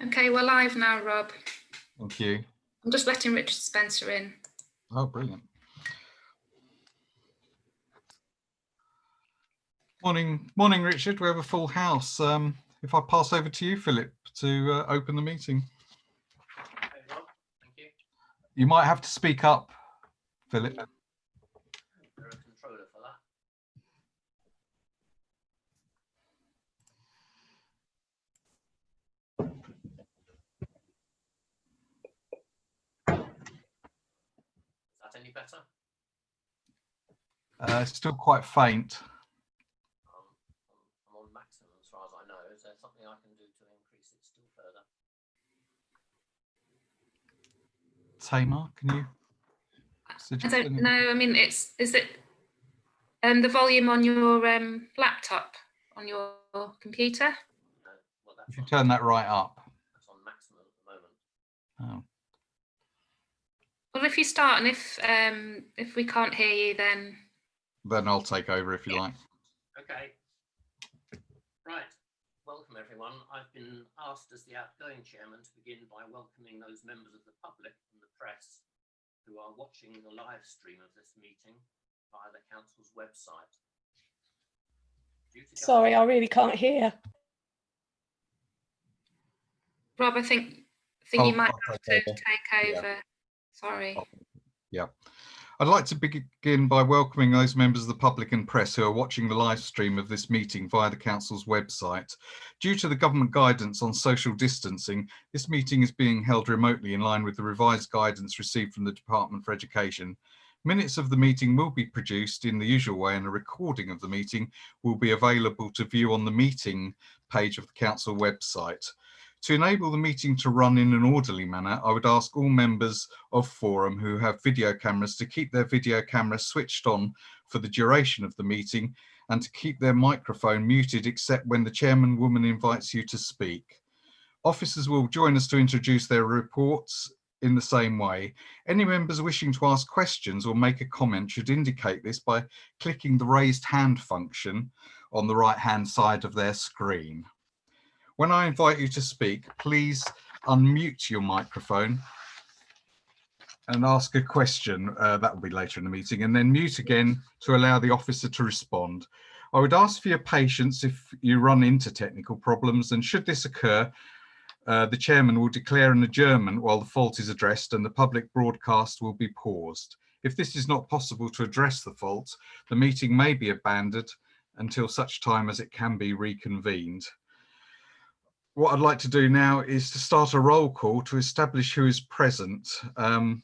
Okay, we're live now, Rob. Thank you. I'm just letting Richard Spencer in. Oh, brilliant. Morning, Richard. We have a full house. If I pass over to you, Philip, to open the meeting. Okay, Rob, thank you. You might have to speak up, Philip. Is there a controller for that? Is that any better? It's still quite faint. I'm on maximum as far as I know. Is there something I can do to increase it still further? Tamar, can you I suggest don't anything? know. I mean, is it the volume on your laptop, on your computer? No. Well, that's If you on, turn that right up. that's on maximum at the moment. Oh. Well, if you start, and if we can't hear you, then I'll take over if you like. Okay. Right. Welcome, everyone. I've been asked as the outgoing chairman to begin by welcoming those members of the public and the press who are watching the live stream of this meeting via the council's website. Sorry, I really can't hear. Rob, I think Oh, you might I'll have take to over. take Yeah. over. Sorry. Yeah. I'd like to begin by welcoming those members of the public and press who are watching the live stream of this meeting via the council's website. Due to the government guidance on social distancing, this meeting is being held remotely in line with the revised guidance received from the Department for Education. Minutes of the meeting will be produced in the usual way, and a recording of the meeting will be available to view on the meeting page of the council website. To enable the meeting to run in an orderly manner, I would ask all members of Forum who have video cameras to keep their video cameras switched on for the duration of the meeting and to keep their microphone muted except when the chairwoman invites you to speak. Officers will join us to introduce their reports in the same way. Any members wishing to ask questions or make a comment should indicate this by clicking the raised hand function on the right-hand side of their screen. When I invite you to speak, please unmute your microphone and ask a question. That will be later in the meeting, and then mute again to allow the officer to respond. I would ask for your patience if you run into technical problems, and should this occur, the chairman will declare an adjournment while the fault is addressed and the public broadcast will be paused. If this is not possible to address the fault, the meeting may be abandoned until such time as it can be reconvened. What I'd like to do now is to start a roll call to establish who is present. When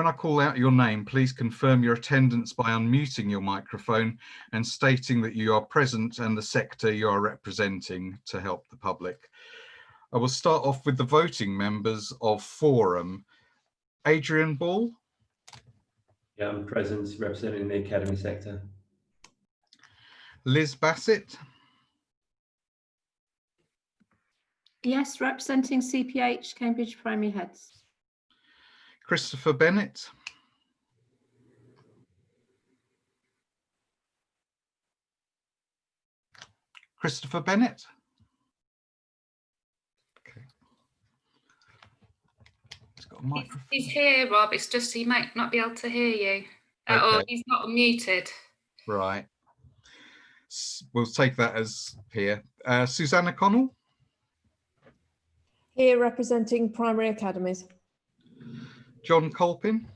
I call out your name, please confirm your attendance by unmuting your microphone and stating that you are present and the sector you are representing to help the public. I will start off with the voting members of Forum. Adrian Ball. Yeah, I'm present, representing the academy sector. Liz Bassett. Yes, representing CPH, Cambridge Primary Heads. Christopher Bennett. Christopher Bennett. Okay. He's got a microphone. He's here, Rob. It's just he might not be able to hear you. Okay. Or he's not unmuted. Right. We'll take that as here. Susanna Connell. Here representing primary academies. John Colpin.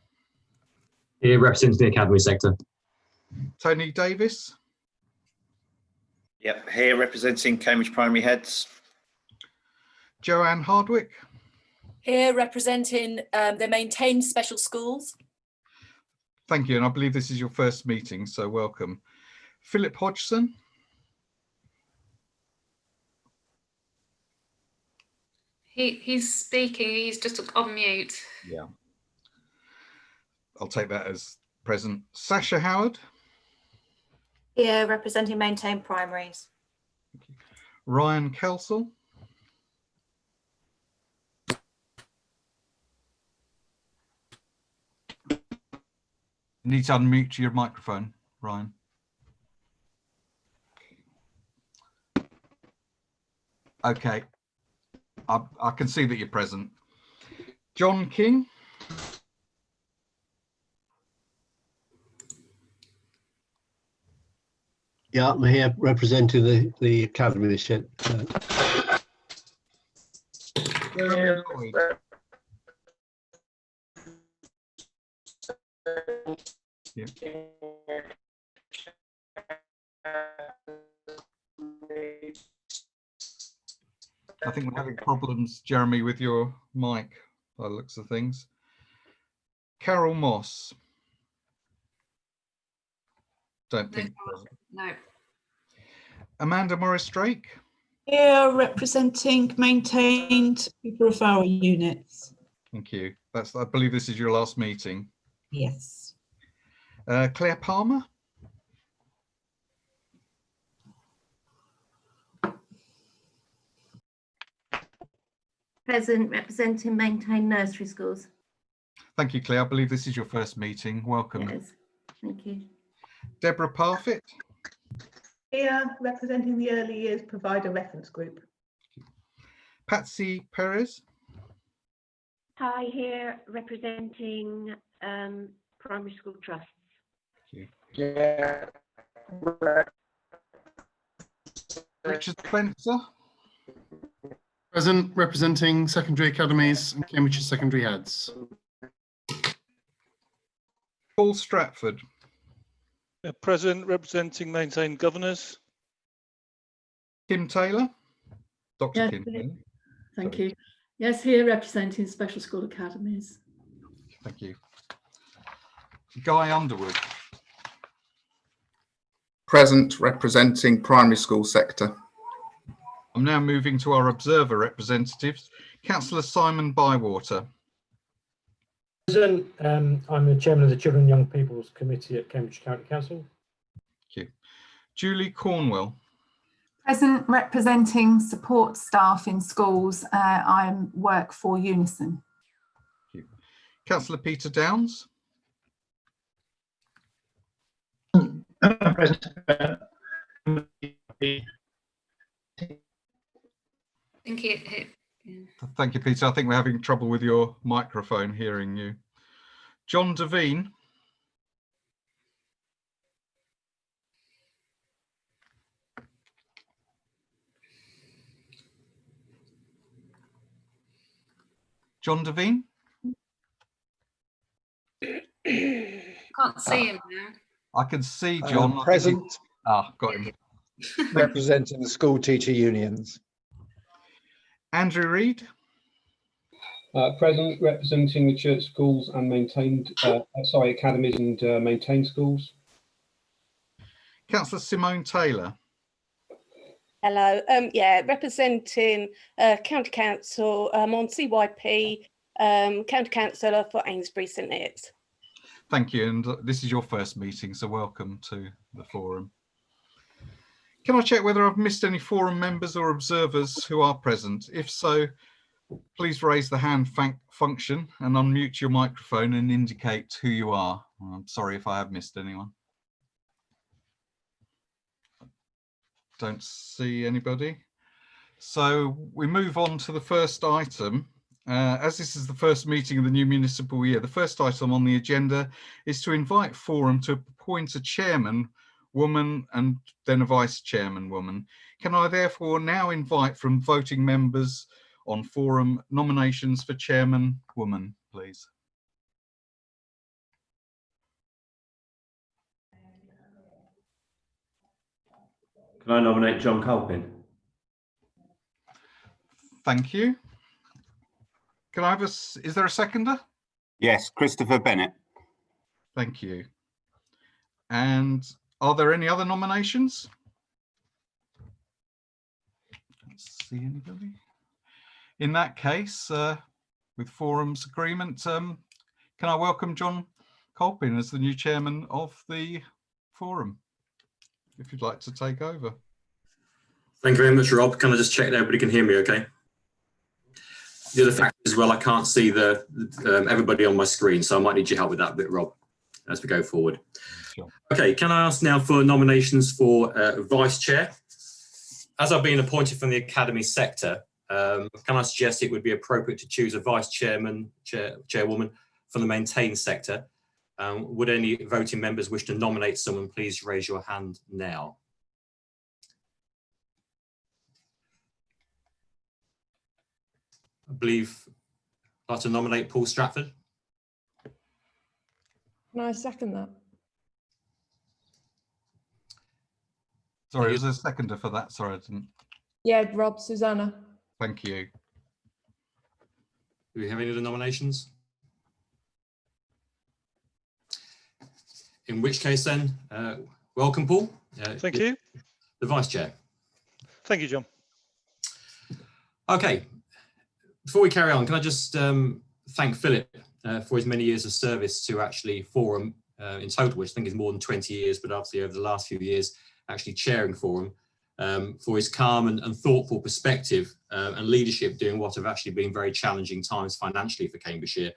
Here representing the academy sector. Tony Davis. Yep, here representing Cambridge Primary Heads. Joanne Hardwick. Here representing the maintained special schools. Thank you, and I believe this is your first meeting, so welcome. Philip Hodgson. He's speaking, he's just on mute. Yeah. I'll take that as present. Sasha Howard. Here representing maintained primaries. Ryan Kelsall. You need to unmute your microphone, Ryan. Okay. I can see that you're present. John King. Yeah, I'm here representing the academy. Jeremy Lloyd. Yeah. I think we're having problems, Jeremy, with your mic by the looks of things. Carol Moss. Don't think so. No. Amanda Morris-Drake. Here representing maintained people referral units. Thank you. I believe this is your last meeting. Yes. Claire Palmer. Present, representing maintained nursery schools. Thank you, Claire. I believe this is your first meeting. Welcome. Yes, thank you. Deborah Parfitt. Here representing the early years provider reference group. Patsy Perez. Hi, here representing primary school trusts. Thank you. Yeah. Richard Spencer. Present, representing secondary academies and Cambridgeshire secondary heads. Paul Stratford. Present, representing maintained governors. Kim Taylor. Dr. Yes, Kim Taylor. Thank you. Yes, here representing special school academies. Thank you. Guy Underwood. Present, representing primary school sector. I'm now moving to our observer representatives. Councillor Simon Bywater. Present, I'm the chairman of the Children and Young People's Committee at Cambridge County Council. Thank you. Julie Cornwell. Present, representing support staff in schools. I work for Unison. Thank you. Councillor Peter Downs. Present. Thank you. Thank you, Peter. I think we're having trouble with your microphone hearing you. John Devine. John Devine? Can't see him now. I can see John. Present. Got him. Representing the school teacher unions. Andrew Reid. Present, representing the church schools and maintained, academies and maintained schools. Councillor Simone Taylor. Hello, yeah, representing County Council on CYP, County Councillor for Amesbury St Neots. Thank you, and this is your first meeting, so welcome to the forum. Can I check whether I've missed any forum members or observers who are present? If so, please raise the hand function and unmute your microphone and indicate who you are. I'm sorry if I have missed anyone. Don't see anybody. So we move on to the first item. As this is the first meeting of the new municipal year, the first item on the agenda is to invite Forum to appoint a chairman woman and then a vice chairman woman. Can I therefore now invite from voting members on Forum nominations for chairman woman, please? Can I nominate John Colpin? Thank you. Can I have is there a seconder? Yes, Christopher Bennett. Thank you. And are there any other nominations? Can't see anybody. In that case, with Forum's agreement, can I welcome John Colpin as the new chairman of the Forum, if you'd like to take over. Thank you very much, Rob. Can I just check that everybody can hear me okay? The other fact is, well, I can't see the everybody on my screen, so I might need your help with that bit, Rob, as we go forward. Sure. Okay, can I ask now for nominations for vice chair? As I've been appointed from the academy sector, Can I suggest it would be appropriate to choose a vice chairman, chairwoman for the maintain sector? Would any voting members wish to nominate someone? Please raise your hand now. I believe I'd like to nominate Paul Stratford. Can I second that? Sorry, was there a seconder for that? Sorry, I didn't. Yeah, Rob, Susanna. Thank you. Do we have any other nominations? In which case then, welcome, Paul. Thank you. The Vice Chair. Thank you, John. Okay, before we carry on, can I just thank Philip for his many years of service to actually Forum in total, which I think is more than 20 years, but obviously over the last few years, actually chairing Forum, for his calm and thoughtful perspective and leadership during what have actually been very challenging times financially for Cambridgeshire.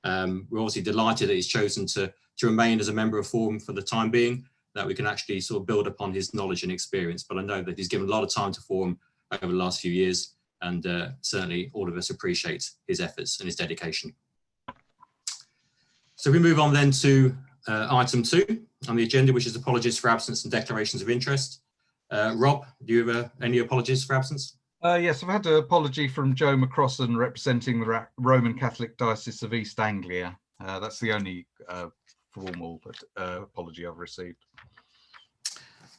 We're obviously delighted that he's chosen to remain as a member of Forum for the time being, that we can actually sort of build upon his knowledge and experience. But I know that he's given a lot of time to Forum over the last few years, and certainly all of us appreciate his efforts and his dedication. So we move on then to item 2 on the agenda, which is apologies for absence and declarations of interest. Rob, do you have any apologies for absence? Yes, I've had an apology from Joe McCrossan representing the Roman Catholic Diocese of East Anglia. That's the only formal apology I've received.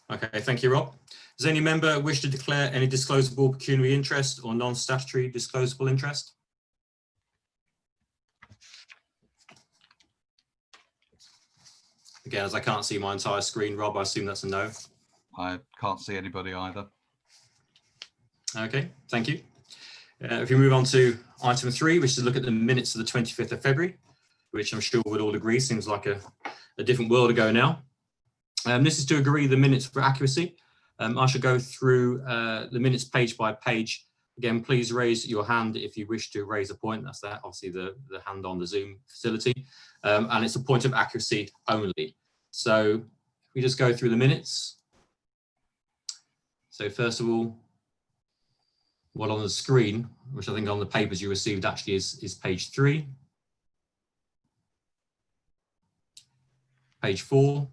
Okay, thank you, Rob. Does any member wish to declare any disclosable pecuniary interest or non-statutory disclosable interest? Again, as I can't see my entire screen, Rob, I assume that's a no. I can't see anybody either. Okay, thank you. If we move on to item 3, which is to look at the minutes of the 25th of February, which I'm sure we'd all agree seems like a different world ago now. This is to agree the minutes for accuracy. I shall go through the minutes page by page. Again, please raise your hand if you wish to raise a point. That's that, obviously the hand on the Zoom facility. And it's a point of accuracy only. So if we just go through the minutes. So first of all, what on the screen, which I think on the papers you received actually is page 3. Page 4.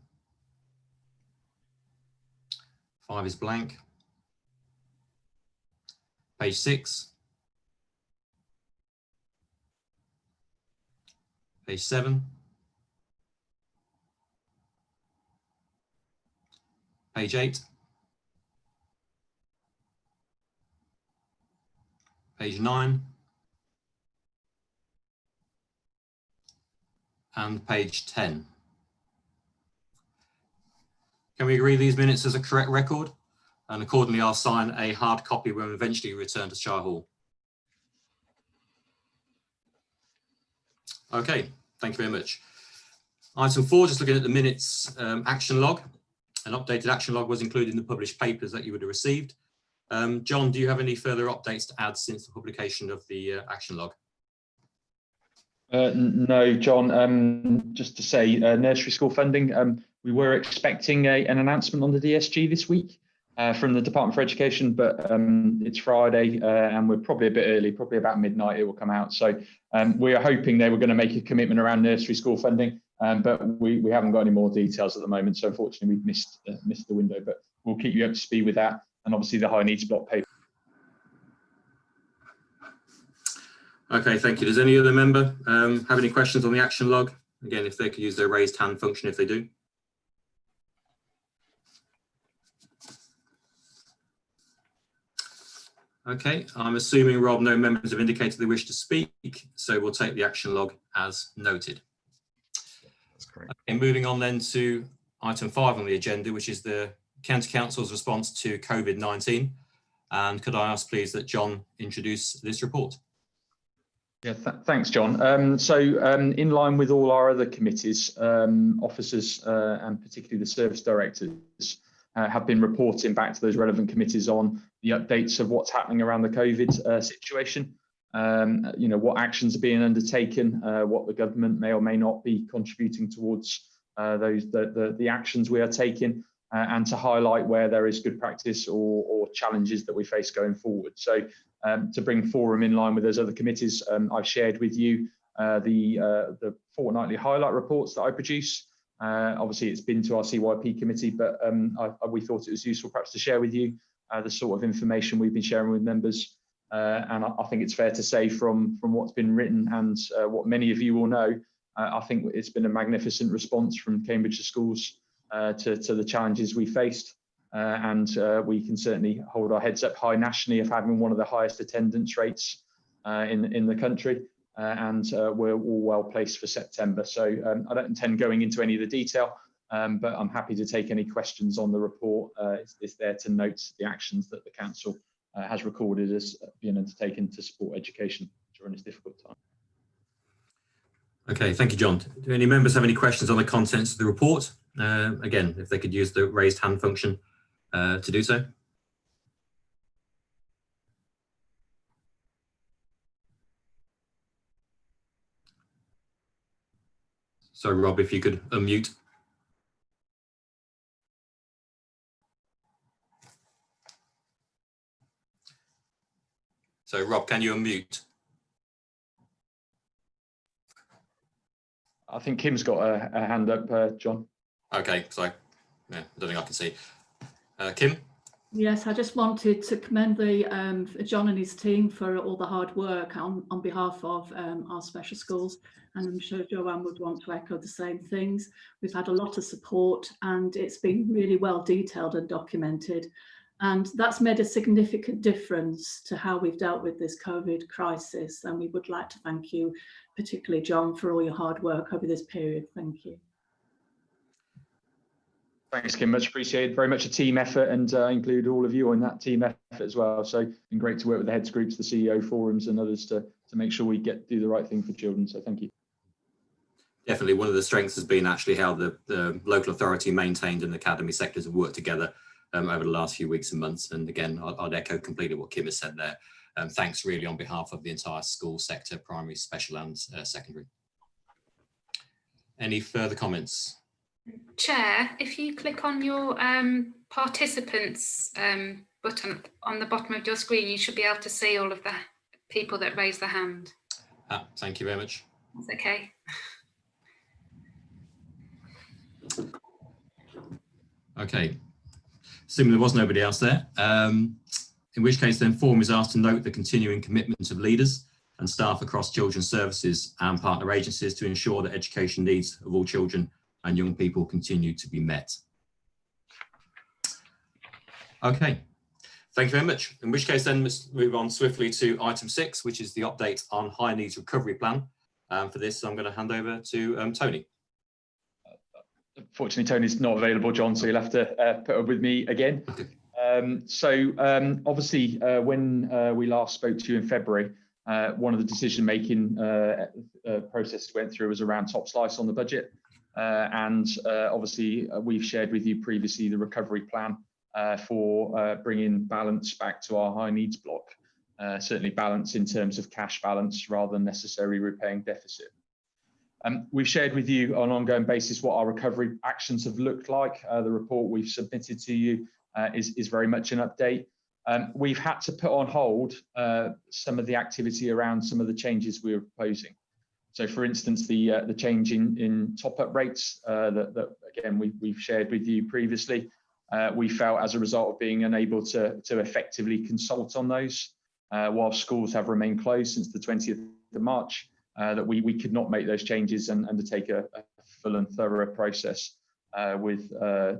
5 is blank. Page 6. Page 7. Page 8. Page 9. And page 10. Can we agree these minutes as a correct record? And accordingly, I'll sign a hard copy when we eventually return to Shire Hall. Okay, thank you very much. Item 4, just looking at the minutes action log. An updated action log was included in the published papers that you would have received. John, do you have any further updates to add since the publication of the action log? No, John, just to say nursery school funding, we were expecting an announcement on the DSG this week from the Department for Education, but it's Friday and we're probably a bit early, probably about midnight it will come out. So we are hoping they were going to make a commitment around nursery school funding, but we haven't got any more details at the moment. So unfortunately we've missed the window, but we'll keep you up to speed with that. And obviously the high needs block paper. Okay, thank you. Does any other member have any questions on the action log? Again, if they could use their raised hand function if they do. Okay, I'm assuming, Rob, no members have indicated they wish to speak, so we'll take the action log as noted. That's great. Okay, moving on then to item 5 on the agenda, which is the County Council's response to COVID-19. And could I ask, please, that John introduce this report? Yeah, thanks, John. So in line with all our other committees, officers and particularly the service directors have been reporting back to those relevant committees on the updates of what's happening around the COVID situation. You know, what actions are being undertaken, what the government may or may not be contributing towards the actions we are taking. and to highlight where there is good practice or challenges that we face going forward. So to bring Forum in line with those other committees, I've shared with you the fortnightly highlight reports that I produce. Obviously, it's been to our CYP committee, but we thought it was useful perhaps to share with you the sort of information we've been sharing with members. And I think it's fair to say from what's been written and what many of you will know, I think it's been a magnificent response from Cambridgeshire schools to the challenges we faced. And we can certainly hold our heads up high nationally of having one of the highest attendance rates in the country. And we're all well placed for September. So I don't intend going into any of the detail, but I'm happy to take any questions on the report. It's there to note the actions that the council has recorded as being undertaken to support education during this difficult time. Okay, thank you, John. Do any members have any questions on the contents of the report? Again, if they could use the raised hand function to do so. So, Rob, if you could unmute. So, Rob, can you unmute? I think Kim's got a hand up, John. Okay, so yeah, I don't think I can see. Kim? Yes, I just wanted to commend John and his team for all the hard work on behalf of our special schools, and I'm sure Joanne would want to echo the same things. We've had a lot of support and it's been really well detailed and documented, and that's made a significant difference to how we've dealt with this COVID crisis, and we would like to thank you, particularly John, for all your hard work over this period. Thank you. Thanks, Kim, much appreciated. Very much a team effort, and include all of you in that team effort as well. So it's been great to work with the heads groups, the CEO forums and others to make sure we do the right thing for children. So thank you. Definitely one of the strengths has been actually how the local authority maintained and academy sectors have worked together over the last few weeks and months. And again, I'd echo completely what Kim has said there. Thanks really on behalf of the entire school sector, primary, special and secondary. Any further comments? Chair, if you click on your participants button on the bottom of your screen, you should be able to see all of the people that raise their hand. Thank you very much. That's okay. Okay, assuming there was nobody else there, in which case then Forum is asked to note the continuing commitment of leaders and staff across children's services and partner agencies to ensure that education needs of all children and young people continue to be met. Okay, thank you very much. In which case then let's move on swiftly to item 6, which is the update on high needs recovery plan. For this, I'm going to hand over to Tony. Unfortunately, Tony's not available, John, so you'll have to put up with me again. Obviously, when we last spoke to you in February, one of the decision-making processes went through was around top slice on the budget. Obviously, we've shared with you previously the recovery plan for bringing balance back to our high needs block. Certainly balance in terms of cash balance rather than necessarily repaying deficit. We've shared with you on an ongoing basis what our recovery actions have looked like. The report we've submitted to you is very much an update. We've had to put on hold some of the activity around some of the changes we were proposing. So, for instance, the change in top-up rates that again we've shared with you previously, we felt as a result of being unable to effectively consult on those while schools have remained closed since the 20th of March, that we could not make those changes and undertake a full and thorough process with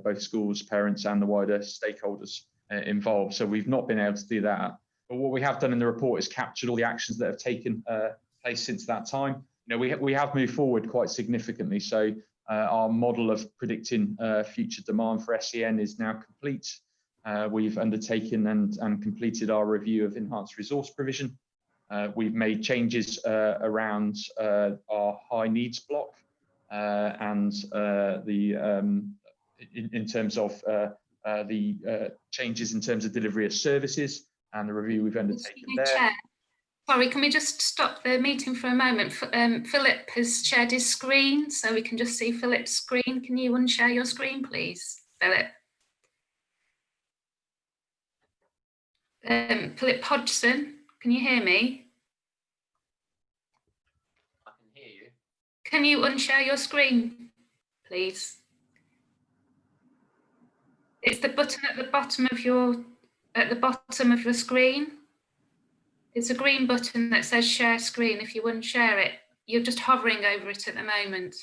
both schools, parents and the wider stakeholders involved. So we've not been able to do that. But what we have done in the report is captured all the actions that have taken place since that time. You know, we have moved forward quite significantly. So our model of predicting future demand for SEN is now complete. We've undertaken and completed our review of enhanced resource provision. We've made changes around our high needs block and in terms of the changes in terms of delivery of services and the review we've undertaken there. Chair. Sorry, can we just stop the meeting for a moment? Philip has shared his screen, so we can just see Philip's screen. Can you unshare your screen, please, Philip? Philip Hodgson, can you hear me? I can hear you. Can you unshare your screen, please? It's the button at the bottom of your screen. It's a green button that says share screen. If you unshare it, you're just hovering over it at the moment.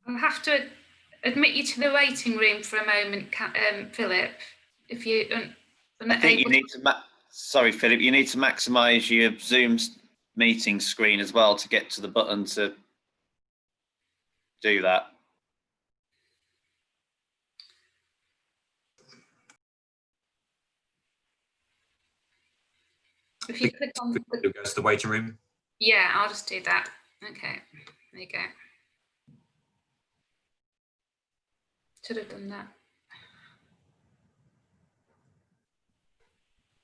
I'll have to admit you to the waiting room for a moment, Philip. If you I think you need to, sorry, Philip, you need to maximise your Zoom meeting screen as well to get to the button to do that. If you click on It goes to the waiting room. Yeah, I'll just do that. Okay, there you go. Should have done that.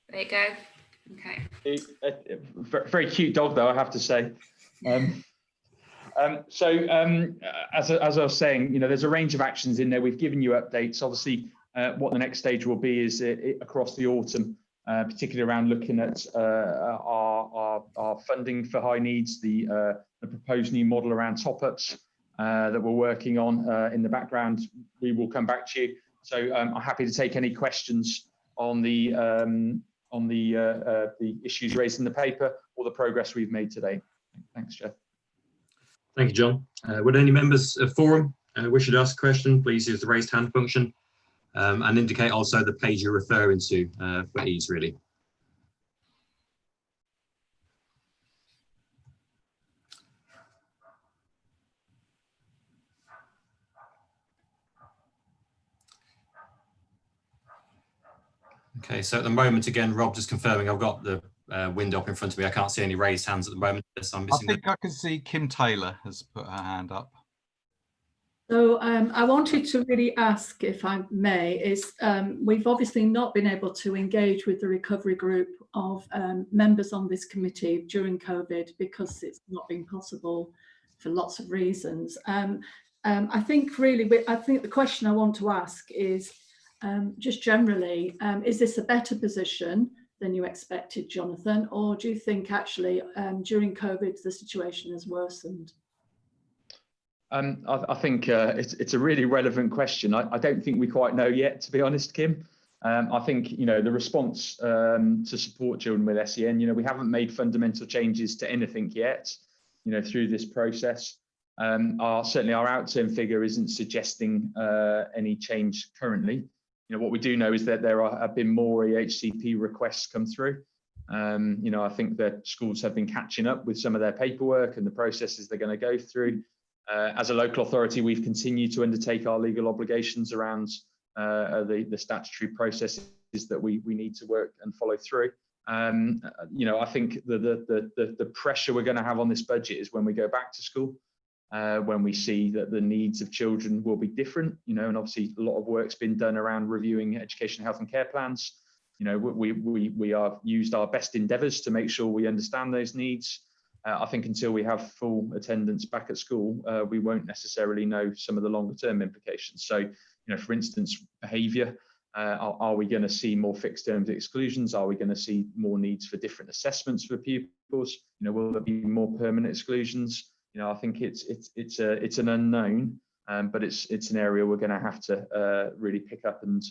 There you go. Okay. Very cute dog, though, I have to say. As I was saying, there's a range of actions in there. We've given you updates. Obviously, what the next stage will be is across the autumn, particularly around looking at our funding for high needs, the proposed new model around top-ups that we're working on in the background. We will come back to you. So I'm happy to take any questions on the issues raised in the paper or the progress we've made today. Thanks, Jeff. Thank you, John. Would any members of Forum wish to ask a question? Please use the raised hand function and indicate also the page you're referring to for ease, really. Okay, so at the moment, again, Rob, just confirming, I've got the window up in front of me. I can't see any raised hands at the moment. So I'm missing I think I can see Kim Taylor has put her hand up. So I wanted to really ask, if I may, is we've obviously not been able to engage with the recovery group of members on this committee during COVID because it's not been possible for lots of reasons. I think the question I want to ask is just generally, is this a better position than you expected, Jonathan, or do you think actually during COVID the situation has worsened? I think it's a really relevant question. I don't think we quite know yet, to be honest, Kim. I think the response to support children with SEN. We haven't made fundamental changes to anything yet. Through this process, certainly our outturn figure isn't suggesting any change currently. What we do know is that there have been more EHCP requests come through. I think that schools have been catching up with some of their paperwork and the processes they're going to go through. As a local authority, we've continued to undertake our legal obligations around the statutory processes that we need to work and follow through. I think the pressure we're going to have on this budget is when we go back to school, when we see that the needs of children will be different, and obviously a lot of work's been done around reviewing education, health and care plans. We have used our best endeavours to make sure we understand those needs. I think until we have full attendance back at school, we won't necessarily know some of the longer term implications. So, for instance, behaviour, are we going to see more fixed terms exclusions? Are we going to see more needs for different assessments for pupils? Will there be more permanent exclusions? I think it's an unknown, but it's an area we're going to have to really pick up and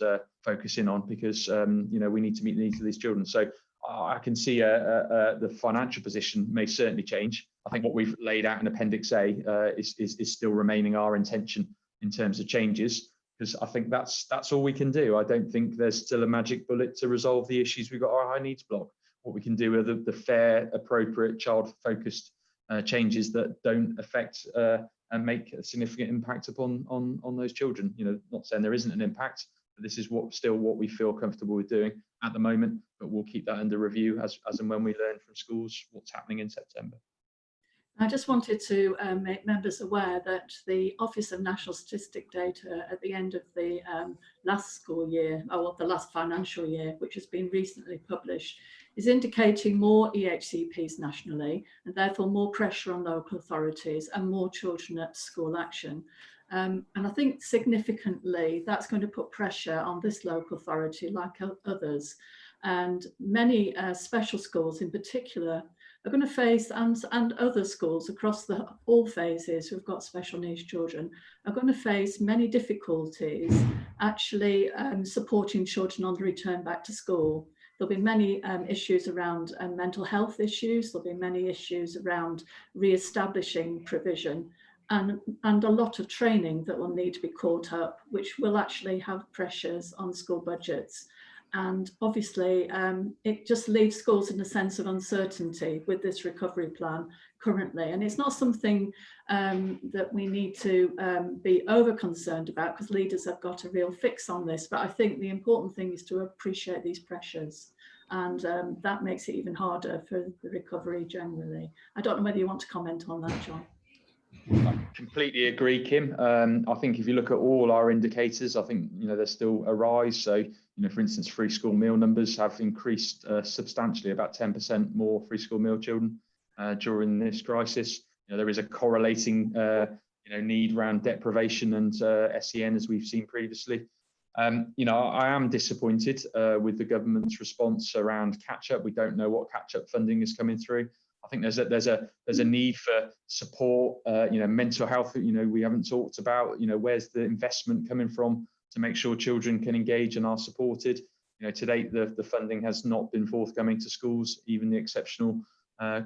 focus in on because we need to meet the needs of these children. So I can see the financial position may certainly change. I think what we've laid out in Appendix A is still remaining our intention in terms of changes, because I think that's all we can do. I don't think there's still a magic bullet to resolve the issues we've got our high needs block. What we can do are the fair, appropriate, child-focused changes that don't affect and make a significant impact upon those children. Not saying there isn't an impact, but this is still what we feel comfortable with doing at the moment, but we'll keep that under review as and when we learn from schools what's happening in September. I just wanted to make members aware that the Office of National Statistic Data at the end of the last school year, or the last financial year, which has been recently published, is indicating more EHCPs nationally and therefore more pressure on local authorities and more children at school action. And I think significantly that's going to put pressure on this local authority like others. And many special schools in particular are going to face, and other schools across all phases who've got special needs children, are going to face many difficulties actually supporting children on the return back to school. There'll be many issues around mental health issues, there'll be many issues around re-establishing provision, and a lot of training that will need to be caught up, which will actually have pressures on school budgets. And obviously, it just leaves schools in a sense of uncertainty with this recovery plan currently. And it's not something that we need to be over concerned about, because leaders have got a real fix on this. But I think the important thing is to appreciate these pressures. And that makes it even harder for the recovery generally. I don't know whether you want to comment on that, John. I completely agree, Kim. I think if you look at all our indicators, I think there's still a rise. So for instance, free school meal numbers have increased substantially, about 10% more free school meal children during this crisis. There is a correlating need around deprivation and SEN, as we've seen previously. I am disappointed with the government's response around catch-up. We don't know what catch-up funding is coming through. I think there's a need for support, mental health. We haven't talked about, where's the investment coming from to make sure children can engage and are supported. To date, the funding has not been forthcoming to schools. Even the exceptional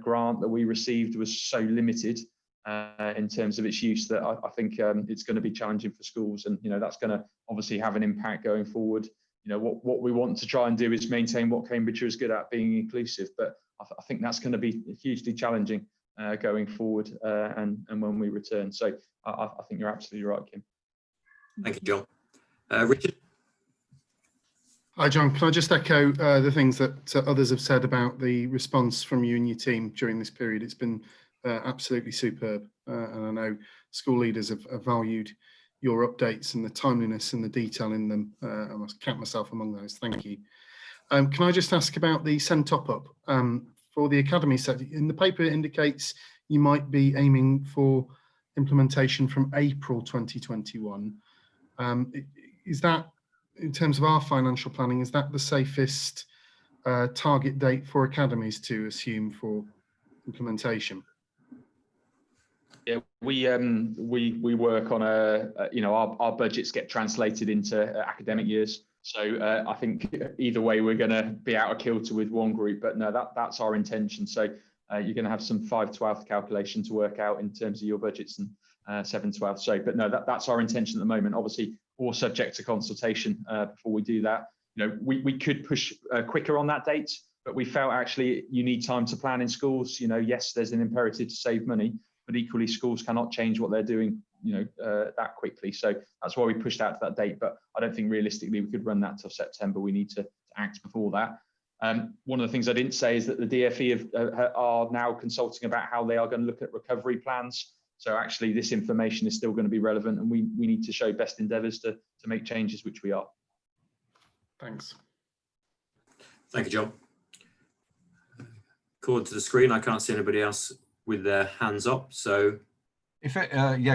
grant that we received was so limited in terms of its use that I think it's going to be challenging for schools, and that's going to obviously have an impact going forward. What we want to try and do is maintain what Cambridgeshire is good at, being inclusive, but I think that's going to be hugely challenging going forward and when we return. So I think you're absolutely right, Kim. Thank you, John. Richard? Hi, John. Can I just echo the things that others have said about the response from you and your team during this period? It's been absolutely superb. And I know school leaders have valued your updates and the timeliness and the detail in them. I must count myself among those. Thank you. Can I just ask about the SEN top-up for the academy sector? In the paper, it indicates you might be aiming for implementation from April 2021. Is that, in terms of our financial planning, is that the safest target date for academies to assume for implementation? Yeah, we work on our budgets get translated into academic years. So I think either way we're going to be out of kilter with one group, but no, that's our intention. So you're going to have some 5/12 calculation to work out in terms of your budgets and 7/12. So, but no, that's our intention at the moment. Obviously, all subject to consultation before we do that. We could push quicker on that date, but we felt actually you need time to plan in schools. Yes, there's an imperative to save money, but equally schools cannot change what they're doing that quickly. So that's why we pushed out to that date, but I don't think realistically we could run that till September. We need to act before that. One of the things I didn't say is that the DfE are now consulting about how they are going to look at recovery plans. So actually this information is still going to be relevant, and we need to show best endeavours to make changes, which we are. Thanks. Thank you, John. According to the screen, I can't see anybody else with their hands up, so if it,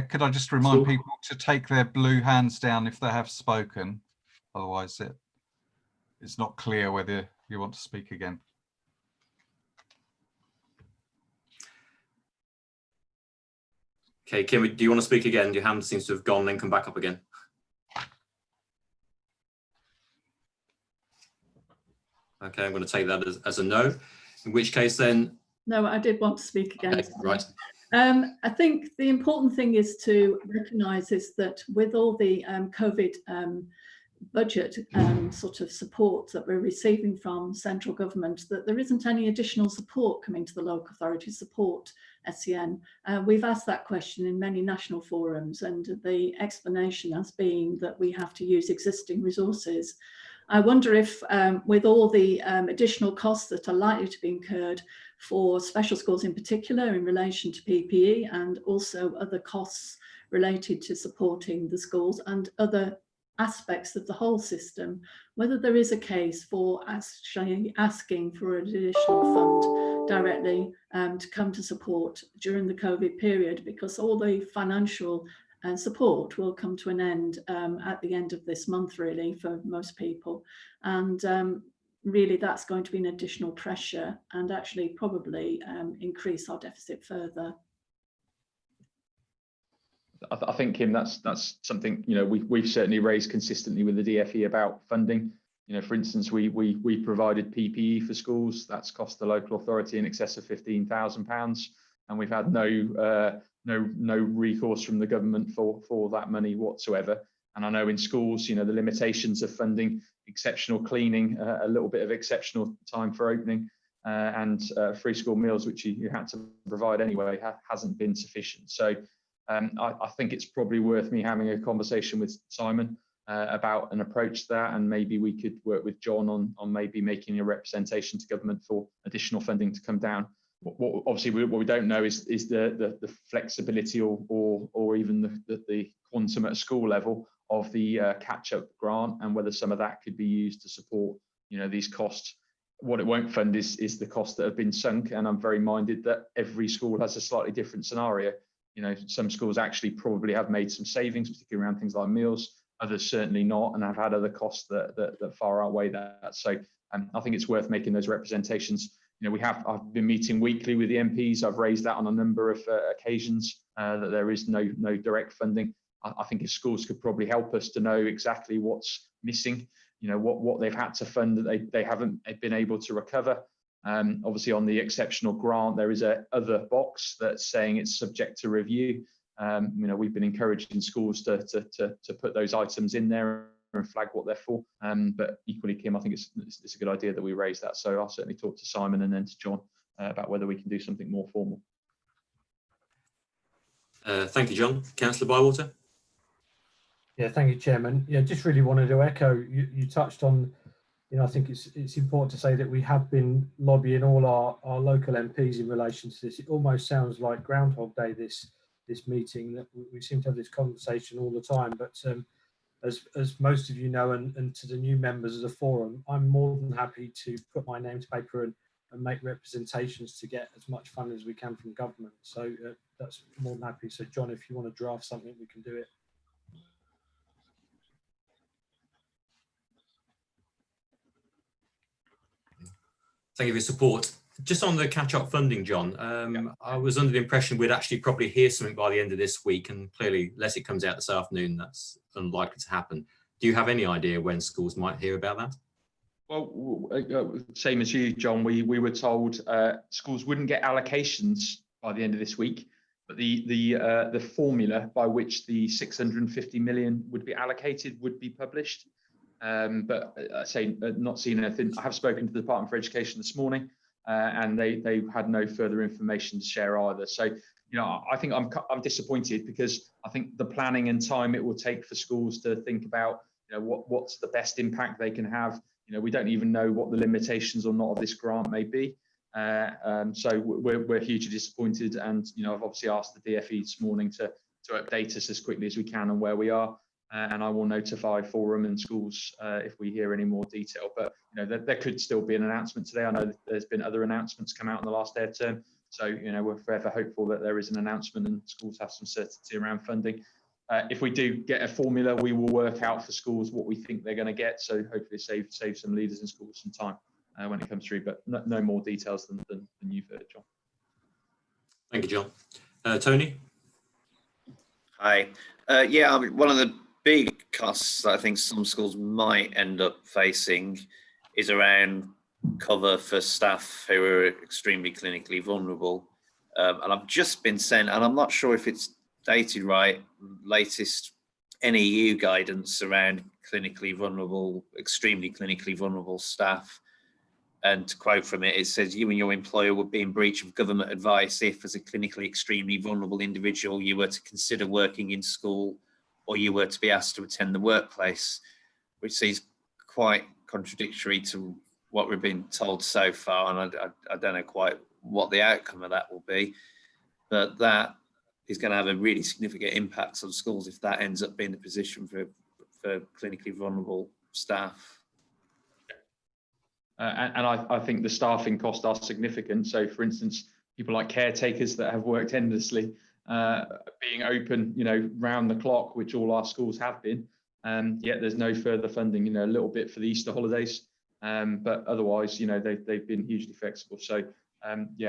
could I just remind people to take their blue hands down if they have spoken, otherwise it's not clear whether you want to speak again. Okay, Kim, do you want to speak again? Your hand seems to have gone and then come back up again. Okay, I'm going to take that as a no, in which case then... No, I did want to speak again. Okay, right. I think the important thing is to recognise is that with all the COVID budget sort of support that we're receiving from central government, that there isn't any additional support coming to the local authorities support SEN. We've asked that question in many national forums, and the explanation has been that we have to use existing resources. I wonder if with all the additional costs that are likely to be incurred for special schools in particular in relation to PPE, and also other costs related to supporting the schools and other aspects of the whole system, whether there is a case for asking for an additional fund directly to come to support during the COVID period, because all the financial support will come to an end at the end of this month, really, for most people. And really, that's going to be an additional pressure and actually probably increase our deficit further. I think, Kim, that's something, you know, we've certainly raised consistently with the DfE about funding. You know, for instance, we provided PPE for schools. That's cost the local authority in excess of £15,000, and we've had no recourse from the government for that money whatsoever. And I know in schools, you know, the limitations of funding exceptional cleaning, a little bit of exceptional time for opening, and free school meals, which you had to provide anyway, hasn't been sufficient. So I think it's probably worth me having a conversation with Simon about an approach to that, and maybe we could work with John on maybe making a representation to government for additional funding to come down. Obviously, what we don't know is the flexibility or even the quantum at school level of the catch-up grant, and whether some of that could be used to support, you know, these costs. What it won't fund is the costs that have been sunk, and I'm very minded that every school has a slightly different scenario. You know, some schools actually probably have made some savings, particularly around things like meals. Others certainly not, and have had other costs that far outweigh that. So I think it's worth making those representations. You know, I've been meeting weekly with the MPs. I've raised that on a number of occasions, that there is no direct funding. I think if schools could probably help us to know exactly what's missing, you know, what they've had to fund that they haven't been able to recover. Obviously, on the exceptional grant, there is a other box that's saying it's subject to review. You know, we've been encouraging schools to put those items in there and flag what they're for. But equally, Kim, I think it's a good idea that we raise that. So I'll certainly talk to Simon and then to John about whether we can do something more formal. Thank you, John. Councillor Bywater. Yeah, thank you, Chairman. Yeah, just really wanted to echo, you touched on, you know, I think it's important to say that we have been lobbying all our local MPs in relation to this. It almost sounds like Groundhog Day, this meeting, that we seem to have this conversation all the time. But as most of you know, and to the new members of the forum, I'm more than happy to put my name to paper and make representations to get as much funding as we can from government. So that's more than happy. So John, if you want to draft something, we can do it. Thank you for your support. Just on the catch-up funding, John, I was under the impression we'd actually probably hear something by the end of this week, and clearly, unless it comes out this afternoon, that's unlikely to happen. Do you have any idea when schools might hear about that? Well, same as you, John, we were told schools wouldn't get allocations by the end of this week, but the formula by which the 650 million would be allocated would be published. But I say not seen anything. I have spoken to the Department for Education this morning, and they had no further information to share either. So, you know, I think I'm disappointed, because I think the planning and time it will take for schools to think about, you know, what's the best impact they can have. You know, we don't even know what the limitations or not of this grant may be. So we're hugely disappointed, and you know, I've obviously asked the DfE this morning to update us as quickly as we can on where we are. And I will notify forum and schools if we hear any more detail. But you know, there could still be an announcement today. I know there's been other announcements come out in the last day of term. So you know, we're forever hopeful that there is an announcement and schools have some certainty around funding. If we do get a formula, we will work out for schools what we think they're going to get. So hopefully save some leaders in schools some time when it comes through. But no more details than you've heard, John. Thank you, John. Tony. Hi. Yeah, one of the big costs that I think some schools might end up facing is around cover for staff who are extremely clinically vulnerable. And I've just been sent, and I'm not sure if it's dated right, latest NEU guidance around clinically vulnerable, extremely clinically vulnerable staff. And to quote from it, it says, you and your employer would be in breach of government advice if, as a clinically extremely vulnerable individual, you were to consider working in school or you were to be asked to attend the workplace, which seems quite contradictory to what we've been told so far. And I don't know quite what the outcome of that will be, but that is going to have a really significant impact on schools if that ends up being the position for clinically vulnerable staff. And I think the staffing costs are significant. So, for instance, people like caretakers that have worked endlessly being open, round the clock, which all our schools have been. Yet there's no further funding, a little bit for the Easter holidays, but otherwise, they've been hugely flexible. So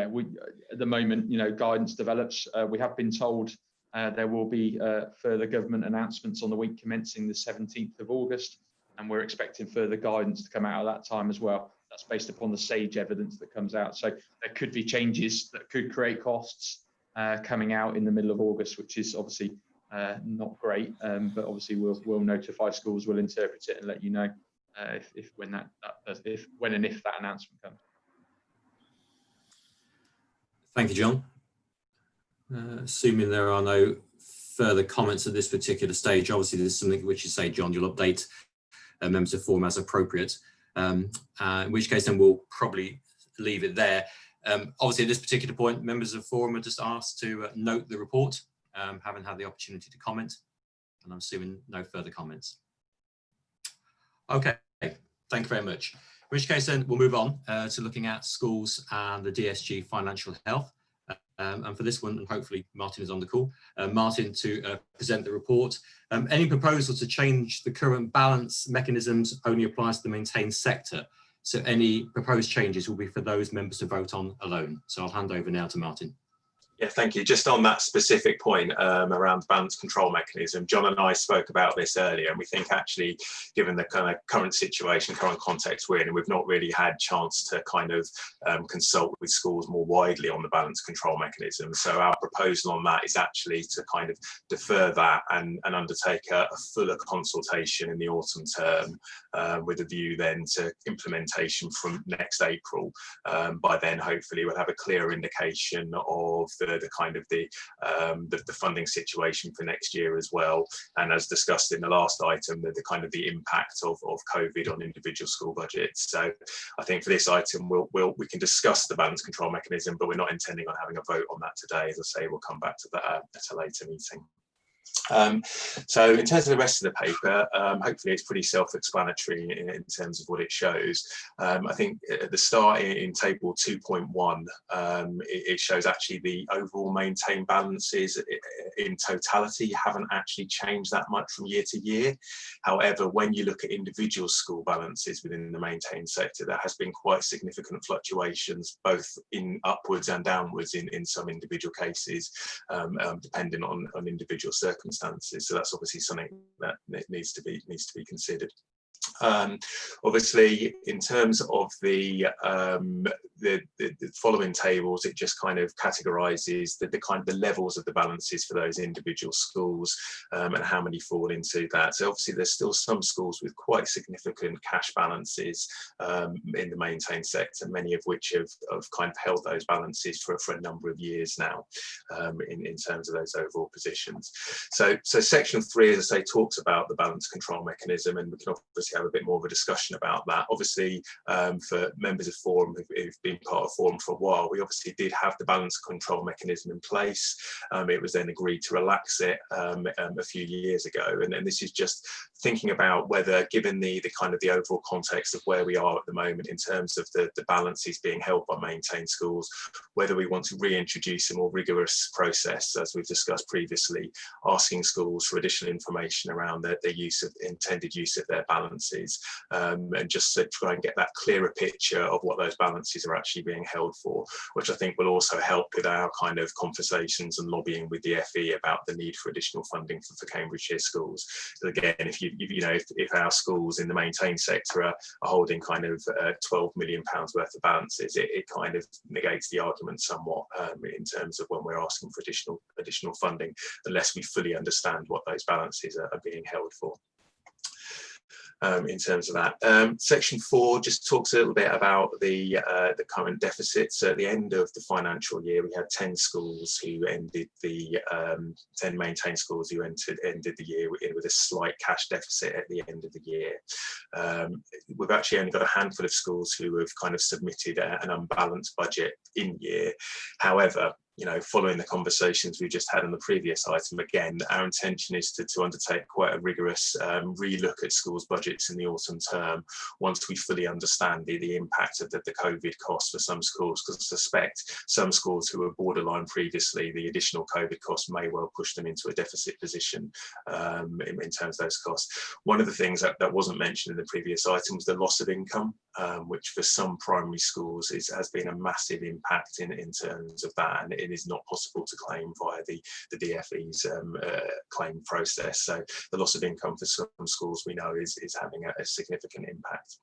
we at the moment, guidance develops. We have been told there will be further government announcements on the week commencing the 17th of August, and we're expecting further guidance to come out at that time as well. That's based upon the SAGE evidence that comes out. So there could be changes that could create costs coming out in the middle of August, which is obviously not great, but obviously we'll notify schools, we'll interpret it and let you know when and if that announcement comes. Thank you, John. Assuming there are no further comments at this particular stage, obviously there's something which you say, John, you'll update members of Forum as appropriate, in which case then we'll probably leave it there. Obviously at this particular point, members of Forum are just asked to note the report, haven't had the opportunity to comment, and I'm assuming no further comments. Okay, thank you very much. In which case then we'll move on to looking at schools and the DSG financial health. And for this one, and hopefully Martin is on the call, Martin to present the report. Any proposal to change the current balance mechanisms only applies to the maintained sector. So any proposed changes will be for those members to vote on alone. So I'll hand over now to Martin. Yeah, thank you. Just on that specific point around the balance control mechanism, John and I spoke about this earlier, and we think actually, given the kind of current situation, current context we're in, and we've not really had chance to kind of consult with schools more widely on the balance control mechanism. So our proposal on that is actually to kind of defer that and undertake a fuller consultation in the autumn term with a view then to implementation from next April. By then, hopefully, we'll have a clearer indication of the kind of the funding situation for next year as well, and as discussed in the last item, the kind of the impact of COVID on individual school budgets. So I think for this item we can discuss the balance control mechanism, but we're not intending on having a vote on that today. As I say, we'll come back to that at a later meeting. So in terms of the rest of the paper, hopefully it's pretty self-explanatory in terms of what it shows. I think at the start in table 2.1, it shows actually the overall maintained balances in totality haven't actually changed that much from year to year. However, when you look at individual school balances within the maintained sector, there has been quite significant fluctuations, both in upwards and downwards in some individual cases, depending on individual circumstances. So that's obviously something that needs to be considered. Obviously, in terms of the following tables, it just kind of categorises the levels of the balances for those individual schools and how many fall into that. So obviously, there's still some schools with quite significant cash balances in the maintained sector, many of which have kind of held those balances for a number of years now in terms of those overall positions. So section 3, as I say, talks about the balance control mechanism, and we can obviously have a bit more of a discussion about that. Obviously, for members of Forum who've been part of Forum for a while, we obviously did have the balance control mechanism in place. It was then agreed to relax it a few years ago, and this is just thinking about whether, given the kind of the overall context of where we are at the moment in terms of the balances being held by maintained schools, whether we want to reintroduce a more rigorous process, as we've discussed previously, asking schools for additional information around their intended use of their balances, and just to try and get that clearer picture of what those balances are actually being held for, which I think will also help with our kind of conversations and lobbying with the FE about the need for additional funding for Cambridgeshire schools. So again, if our schools in the maintained sector are holding kind of £12 million worth of balances, it kind of negates the argument somewhat in terms of when we're asking for additional funding, unless we fully understand what those balances are being held for. In terms of that, section 4 just talks a little bit about the current deficits. At the end of the financial year, we had 10 schools who ended 10 maintained schools who ended the year with a slight cash deficit at the end of the year. We've actually only got a handful of schools who have kind of submitted an unbalanced budget in year. However, you know, following the conversations we just had on the previous item, again, our intention is to undertake quite a rigorous relook at schools' budgets in the autumn term once we fully understand the impact of the COVID costs for some schools, because I suspect some schools who were borderline previously, the additional COVID costs may well push them into a deficit position in terms of those costs. One of the things that wasn't mentioned in the previous item was the loss of income, which for some primary schools has been a massive impact in terms of that, and it is not possible to claim via the DFE's claim process. So the loss of income for some schools we know is having a significant impact.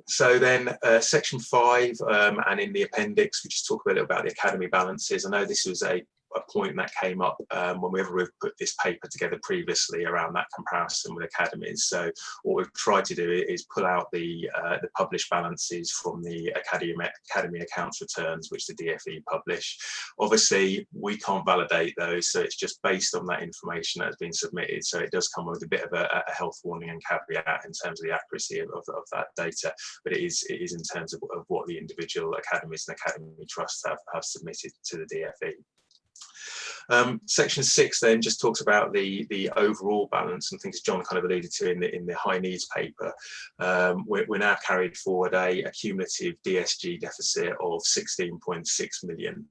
So then section 5 and in the appendix, we just talk a bit about the academy balances. I know this was a point that came up whenever we've put this paper together previously around that comparison with academies. So what we've tried to do is pull out the published balances from the academy accounts returns, which the DFE publish. Obviously, we can't validate those, so it's just based on that information that has been submitted. So it does come with a bit of a health warning and caveat in terms of the accuracy of that data, but it is in terms of what the individual academies and academy trusts have submitted to the DFE. Section 6 then just talks about the overall balance, and things John kind of alluded to in the high needs paper. We're now carried forward a cumulative DSG deficit of 16.6 million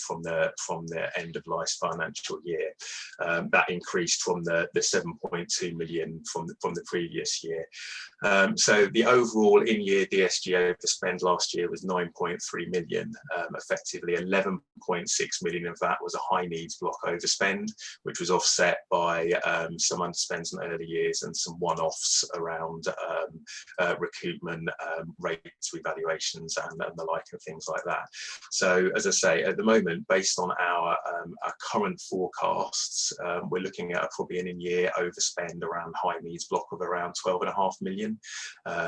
from the end of last financial year. That increased from the 7.2 million from the previous year. So the overall in-year DSG overspend last year was 9.3 million. Effectively 11.6 million of that was a high needs block overspend, which was offset by some underspends in early years and some one-offs around recoupment, rates, revaluations, and the like, and things like that. So as I say, at the moment, based on our current forecasts, we're looking at probably an in-year overspend around high needs block of around 12.5 million,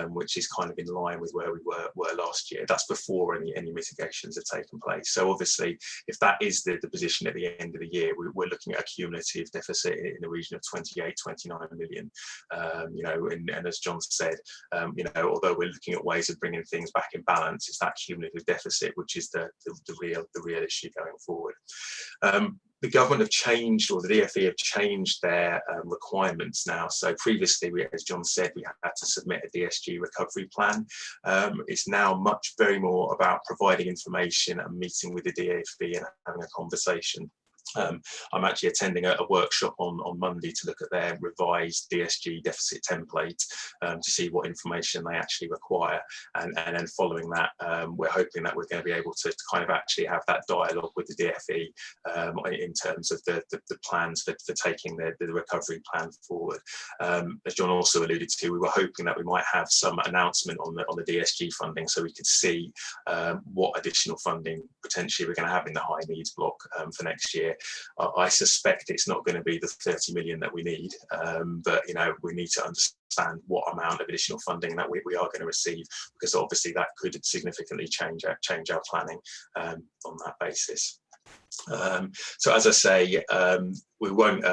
which is kind of in line with where we were last year. That's before any mitigations have taken place. So obviously, if that is the position at the end of the year, we're looking at a cumulative deficit in the region of 29 million. You know, and as John said, you know, although we're looking at ways of bringing things back in balance, it's that cumulative deficit which is the real issue going forward. The government have changed, or the DFE have changed their requirements now. So previously, as John said, we had to submit a DSG recovery plan. It's now very more about providing information and meeting with the DFE and having a conversation. I'm actually attending a workshop on Monday to look at their revised DSG deficit template to see what information they actually require, and then following that, we're hoping that we're going to be able to kind of actually have that dialogue with the DFE in terms of the plans for taking the recovery plan forward. As John also alluded to, we were hoping that we might have some announcement on the DSG funding, so we could see what additional funding potentially we're going to have in the high needs block for next year. I suspect it's not going to be the 30 million that we need, but you know, we need to understand what amount of additional funding that we are going to receive, because obviously that could significantly change our planning on that basis. So as I say, we won't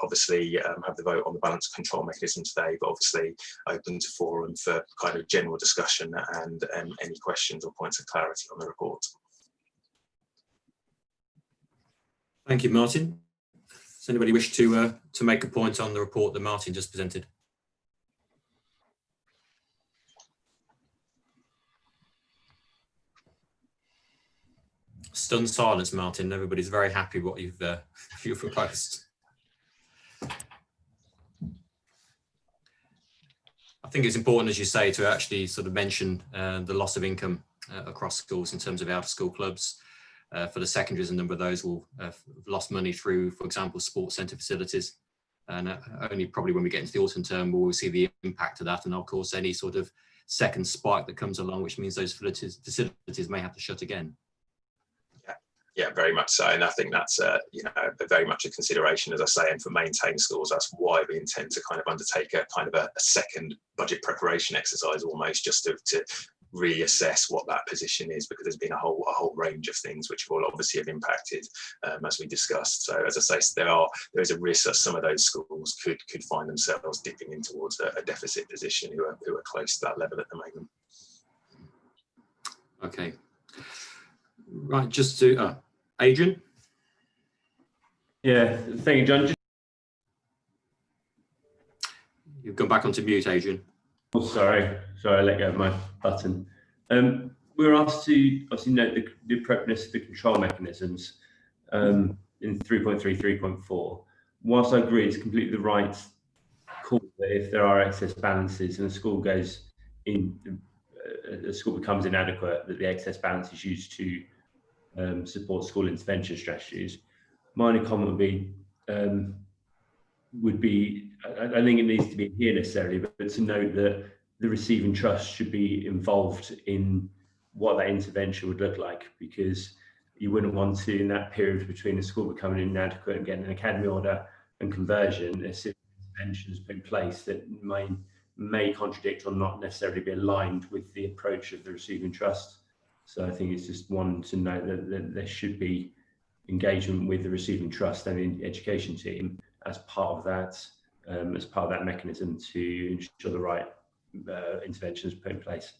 obviously have the vote on the balance control mechanism today, but obviously open to forum for kind of general discussion and any questions or points of clarity on the report. Thank you, Martin. Does anybody wish to make a point on the report that Martin just presented? Stunned silence, Martin. Everybody's very happy what you've proposed. I think it's important, as you say, to actually sort of mention the loss of income across schools in terms of out-of-school clubs. For the secondaries, a number of those will have lost money through, for example, sports centre facilities. And only probably when we get into the autumn term will we see the impact of that. And of course, any sort of second spike that comes along, which means those facilities may have to shut again. Yeah, very much so, and I think that's you know, very much a consideration, as I say, and for maintained schools, that's why we intend to kind of undertake a kind of a second budget preparation exercise, almost just to reassess what that position is, because there's been a whole range of things which will obviously have impacted as we discussed. So as I say, there is a risk that some of those schools could find themselves dipping in towards a deficit position who are close to that level at the moment. Okay. Right, just to Adrian. Yeah, thank you, John. You've gone back onto mute, Adrian. Oh, sorry, I let go of my button. We were asked to obviously note the appropriateness of the control mechanisms in 3.3, 3.4. Whilst I agree it's completely the right call that if there are excess balances and a school goes in, a school becomes inadequate, that the excess balance is used to support school intervention strategies. My only comment would be, I think it needs to be here necessarily, but to note that the receiving trust should be involved in what that intervention would look like, because you wouldn't want to, in that period between the school becoming inadequate and getting an academy order and conversion, a series of interventions put in place that may contradict or not necessarily be aligned with the approach of the receiving trust. So I think it's just one to note that there should be engagement with the receiving trust and the education team as part of that mechanism to ensure the right interventions put in place.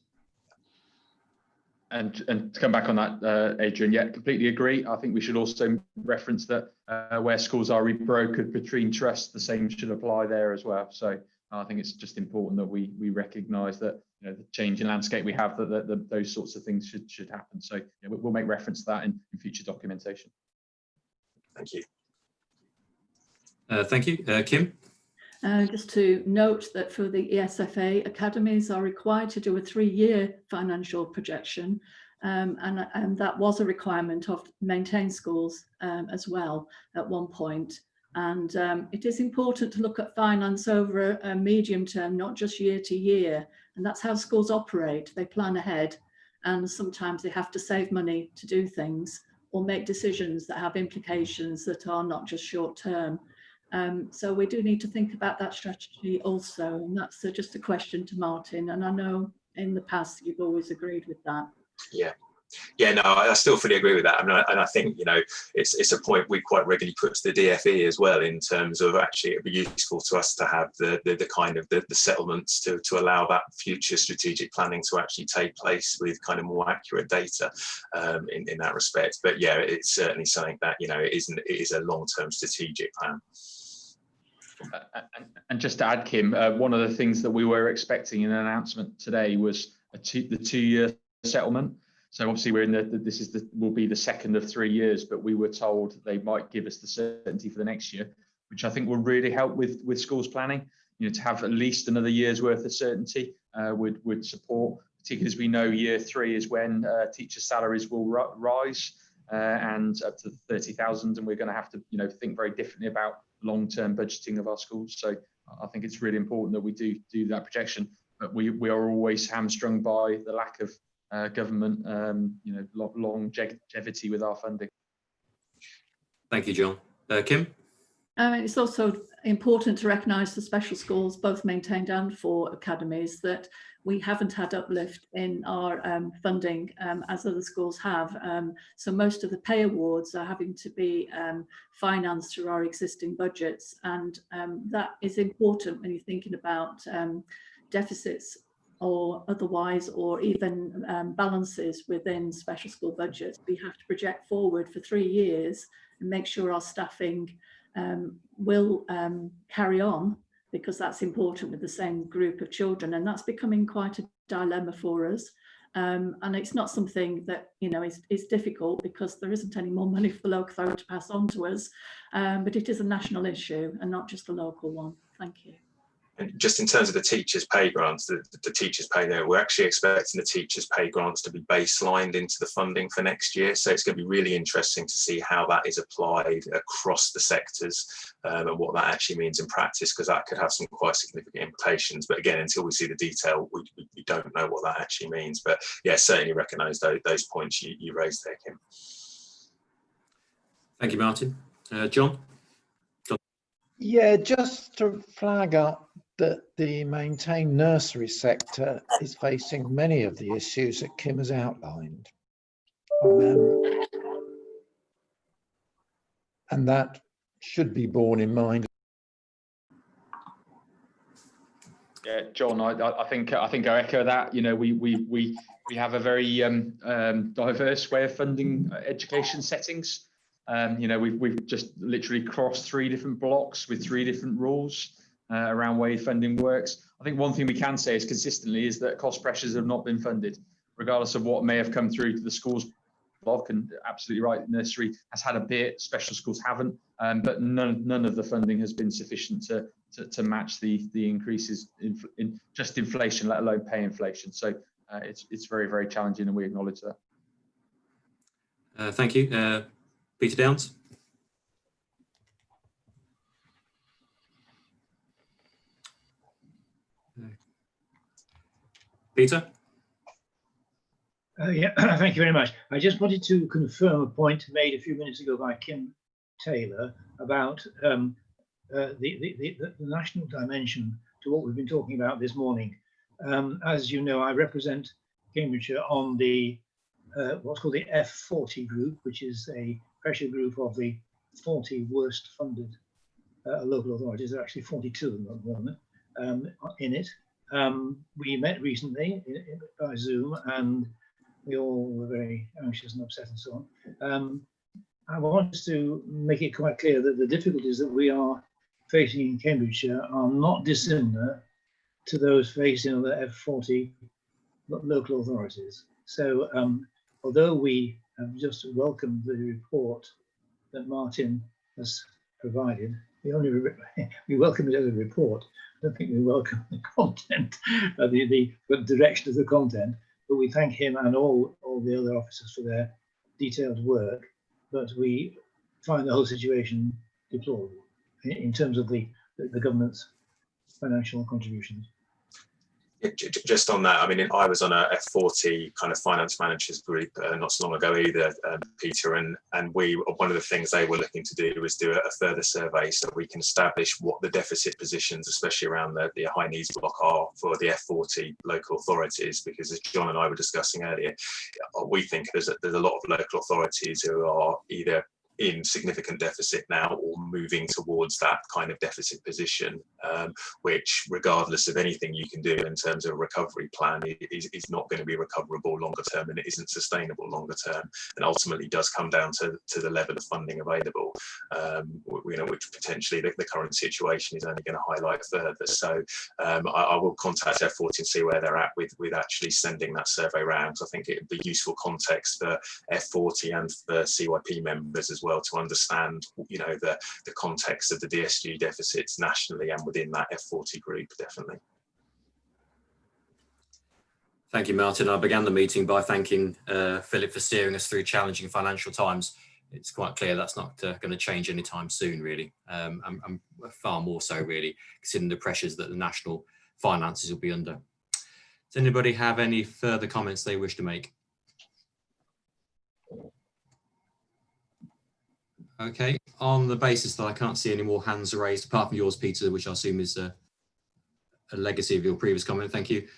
And to come back on that, Adrian, yeah, completely agree. I think we should also reference that where schools are rebrokered between trusts, the same should apply there as well. So I think it's just important that we recognise that, you know, the change in landscape we have, that those sorts of things should happen. So yeah, we'll make reference to that in future documentation. Thank you. Thank you, Kim. Just to note that for the ESFA, academies are required to do a 3-year financial projection, and that was a requirement of maintained schools as well at one point. And it is important to look at finance over a medium term, not just year to year. And that's how schools operate. They plan ahead, and sometimes they have to save money to do things or make decisions that have implications that are not just short term. So we do need to think about that strategy also, and that's just a question to Martin. And I know in the past you've always agreed with that. Yeah, no, I still fully agree with that. I mean, and I think, you know, it's a point we quite regularly put to the DFE as well, in terms of actually it'd be useful to us to have the kind of the settlements to allow that future strategic planning to actually take place with kind of more accurate data in that respect. But yeah, it's certainly something that, you know, it is a long-term strategic plan. And just to add, Kim, one of the things that we were expecting in an announcement today was the 2-year settlement. So obviously we're in will be the second of 3 years, but we were told they might give us the certainty for the next year, which I think will really help with schools planning. You know, to have at least another year's worth of certainty would support, particularly as we know year 3 is when teacher salaries will rise and up to 30,000, and we're going to have to, you know, think very differently about long-term budgeting of our schools. So I think it's really important that we do that projection, but we are always hamstrung by the lack of government, you know, longevity with our funding. Thank you, John. Kim? It's also important to recognise the special schools, both maintained and for academies, that we haven't had uplift in our funding as other schools have. So most of the pay awards are having to be financed through our existing budgets, and that is important when you're thinking about deficits or otherwise, or even balances within special school budgets. We have to project forward for 3 years and make sure our staffing will carry on, because that's important with the same group of children, and that's becoming quite a dilemma for us. And it's not something that, you know, is difficult, because there isn't any more money for the local authority to pass on to us, but it is a national issue and not just a local one. Thank you. And just in terms of the teachers' pay grants, the teachers' pay there, we're actually expecting the teachers' pay grants to be baselined into the funding for next year. So it's going to be really interesting to see how that is applied across the sectors and what that actually means in practice, because that could have some quite significant implications. But again, until we see the detail, we don't know what that actually means. But yeah, certainly recognise those points you raised there, Kim. Thank you, Martin. John? Yeah, just to flag up that the maintained nursery sector is facing many of the issues that Kim has outlined. And that should be borne in mind. Yeah, John, I think I echo that. You know, we have a very diverse way of funding education settings. You know, we've just literally crossed 3 different blocks with 3 different rules around way funding works. I think one thing we can say is consistently is that cost pressures have not been funded, regardless of what may have come through to the schools block. And absolutely right, nursery has had a bit, special schools haven't, but none of the funding has been sufficient to match the increases in just inflation, let alone pay inflation. So it's very, very challenging, and we acknowledge that. Thank you. Peter Downs. Peter? Yeah, thank you very much. I just wanted to confirm a point made a few minutes ago by Kim Taylor about the national dimension to what we've been talking about this morning. As you know, I represent Cambridgeshire on the what's called the F40 group, which is a pressure group of the 40 worst funded local authorities. There are actually 42 at the moment in it. We met recently by Zoom, and we all were very anxious and upset and so on. I want to make it quite clear that the difficulties that we are facing in Cambridgeshire are not dissimilar to those faced in the F40 local authorities. So although we have just welcomed the report that Martin has provided, we welcome it as a report. I don't think we welcome the content, the direction of the content, but we thank him and all the other officers for their detailed work. But we find the whole situation deplorable in terms of the government's financial contributions. Just on that, I mean, I was on a F40 kind of finance managers group not so long ago either, Peter, and one of the things they were looking to do was do a further survey so we can establish what the deficit positions, especially around the high needs block, are for the F40 local authorities, because as John and I were discussing earlier, we think there's a lot of local authorities who are either in significant deficit now or moving towards that kind of deficit position, which regardless of anything you can do in terms of a recovery plan is not going to be recoverable longer term, and it isn't sustainable longer term, and ultimately does come down to the level of funding available, which potentially the current situation is only going to highlight further. So I will contact F40 and see where they're at with actually sending that survey round. I think it would be useful context for F40 and for CYP members as well to understand, the context of the DSG deficits nationally and within that F40 group, definitely. Thank you, Martin. I began the meeting by thanking Philip for steering us through challenging financial times. It's quite clear that's not going to change anytime soon, really. And far more so, really, considering the pressures that the national finances will be under. Does anybody have any further comments they wish to make? Okay, on the basis that I can't see any more hands raised, apart from yours, Peter, which I assume is a legacy of your previous comment, thank you.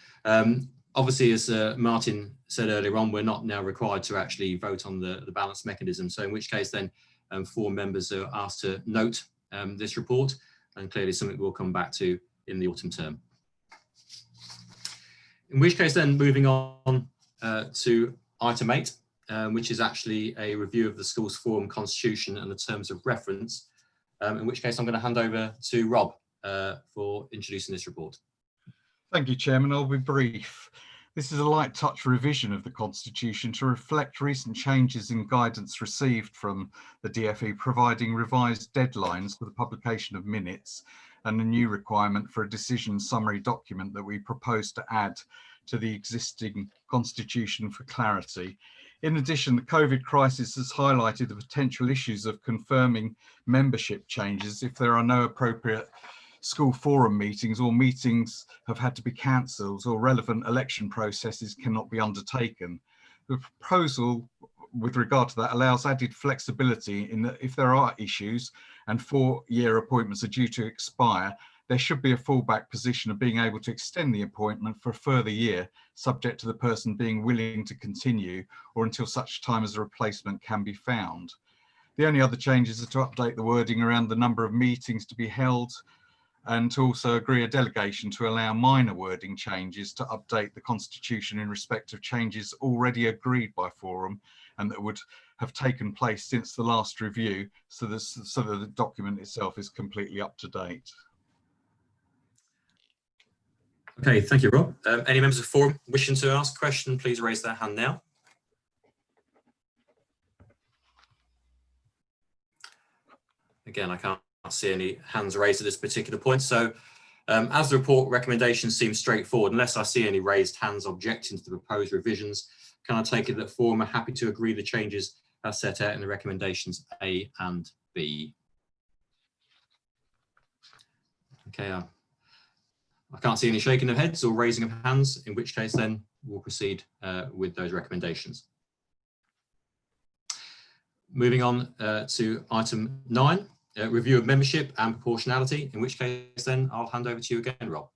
Obviously, as Martin said earlier on, we're not now required to actually vote on the balance mechanism. So in which case then 4 members are asked to note this report, and clearly something we'll come back to in the autumn term. In which case then moving on to item 8. Which is actually a review of the Schools Forum Constitution and the terms of reference, in which case I'm going to hand over to Rob for introducing this report. Thank you, Chairman. I'll be brief. This is a light touch revision of the Constitution to reflect recent changes in guidance received from the DfE, providing revised deadlines for the publication of minutes and a new requirement for a decision summary document that we propose to add to the existing Constitution for clarity. In addition, the COVID crisis has highlighted the potential issues of confirming membership changes if there are no appropriate school forum meetings, or meetings have had to be cancelled, or relevant election processes cannot be undertaken. The proposal with regard to that allows added flexibility in that if there are issues and 4-year appointments are due to expire, there should be a fallback position of being able to extend the appointment for a further year, subject to the person being willing to continue or until such time as a replacement can be found. The only other changes are to update the wording around the number of meetings to be held and to also agree a delegation to allow minor wording changes to update the constitution in respect of changes already agreed by Forum and that would have taken place since the last review, so that the document itself is completely up to date. Okay, thank you, Rob. Any members of Forum wishing to ask a question, please raise their hand now. Again, I can't see any hands raised at this particular point. So as the report recommendation seems straightforward, unless I see any raised hands objecting to the proposed revisions, can I take it that Forum are happy to agree the changes as set out in the recommendations A and B? Okay, I can't see any shaking of heads or raising of hands, in which case then we'll proceed with those recommendations. Moving on to item 9, review of membership and proportionality, in which case then I'll hand over to you again, Rob.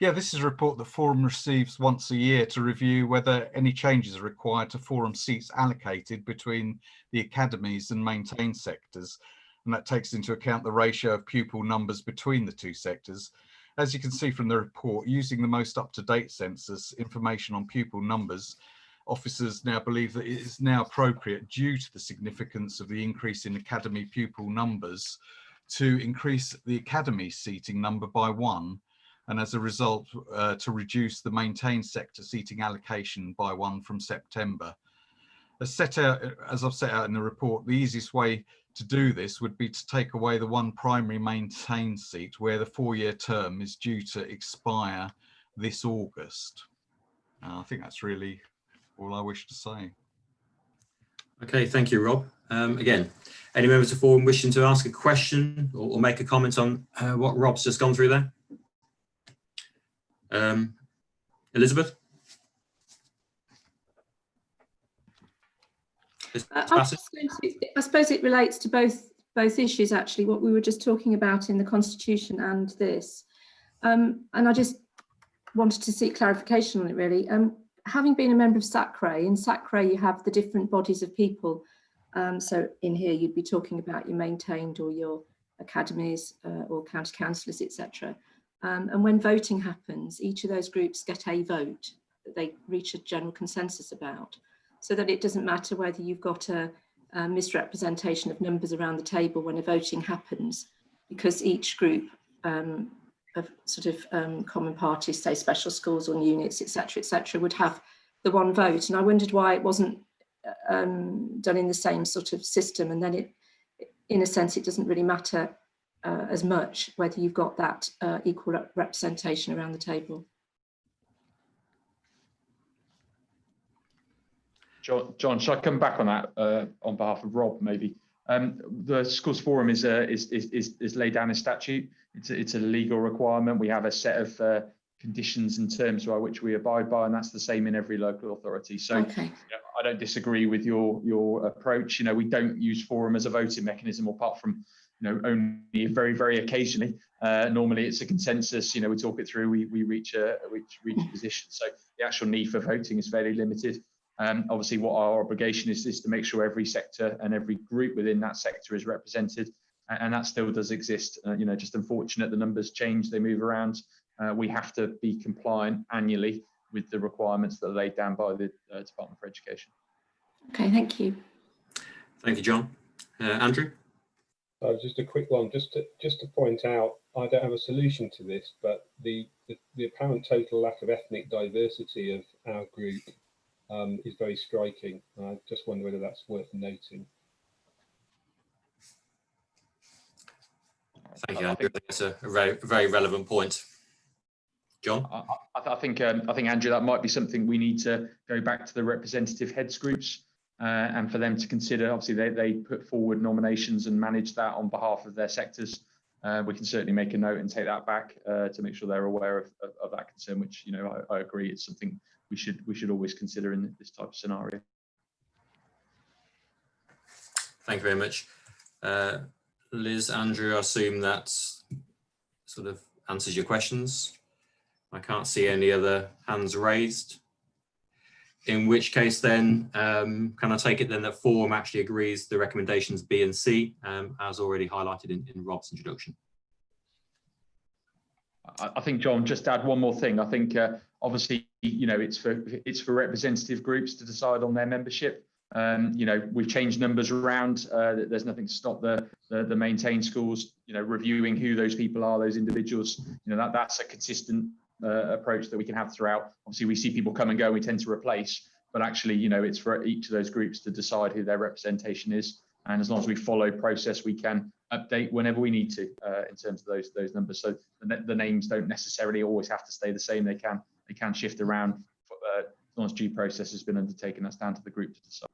Yeah, this is a report that Forum receives once a year to review whether any changes are required to Forum seats allocated between the academies and maintained sectors, and that takes into account the ratio of pupil numbers between the two sectors. As you can see from the report, using the most up-to-date census information on pupil numbers, officers now believe that it is now appropriate, due to the significance of the increase in academy pupil numbers, to increase the academy seating number by 1, and as a result to reduce the maintained sector seating allocation by 1 from September. As I've set out in the report, the easiest way to do this would be to take away the one primary maintained seat where the 4-year term is due to expire this August. I think that's really all I wish to say. Okay, thank you, Rob. Again, any members of Forum wishing to ask a question or make a comment on what Rob's just gone through there? Elizabeth? I suppose it relates to both issues, actually, what we were just talking about in the Constitution and this. And I just wanted to seek clarification on it, really. Having been a member of SACRE, in SACRE you have the different bodies of people. So in here you'd be talking about your maintained or your academies or county councillors, etc. And when voting happens, each of those groups get a vote that they reach a general consensus about, so that it doesn't matter whether you've got a misrepresentation of numbers around the table when a voting happens, because each group of sort of common parties, say special schools or units, etc., would have the one vote. And I wondered why it wasn't done in the same sort of system, and then it, in a sense, it doesn't really matter as much whether you've got that equal representation around the table. John, shall I come back on that on behalf of Rob, maybe? The Schools Forum is laid down in statute. It's a legal requirement. We have a set of conditions and terms by which we abide by, and that's the same in every local authority. So okay. I don't disagree with your approach. We don't use Forum as a voting mechanism, apart from only very, very occasionally. Normally it's a consensus. We talk it through. We reach a position. So the actual need for voting is fairly limited. Obviously, what our obligation is to make sure every sector and every group within that sector is represented, and that still does exist. Just unfortunate the numbers change, they move around. We have to be compliant annually with the requirements that are laid down by the Department for Education. Okay, thank you. Thank you, John. Andrew? Just a quick one, just to point out, I don't have a solution to this, but the apparent total lack of ethnic diversity of our group is very striking. I just wonder whether that's worth noting. Thank you, Andrew. That's a very, very relevant point. John? I think Andrew, that might be something we need to go back to the representative heads groups and for them to consider. Obviously, they put forward nominations and manage that on behalf of their sectors. We can certainly make a note and take that back to make sure they're aware of that concern, which I agree it's something we should always consider in this type of scenario. Thank you very much. Liz, Andrew, I assume that sort of answers your questions. I can't see any other hands raised. In which case then, can I take it then that Forum actually agrees the recommendations B and C, as already highlighted in Rob's introduction? I think, John, just to add one more thing. I think obviously, you know, it's for representative groups to decide on their membership. You know, we've changed numbers around. There's nothing to stop the maintained schools, you know, reviewing who those people are, those individuals. You know, that's a consistent approach that we can have throughout. Obviously, we see people come and go, we tend to replace, but actually, you know, it's for each of those groups to decide who their representation is. And as long as we follow process, we can update whenever we need to in terms of those numbers. So the names don't necessarily always have to stay the same. They can shift around as long as due process has been undertaken. That's down to the group to decide.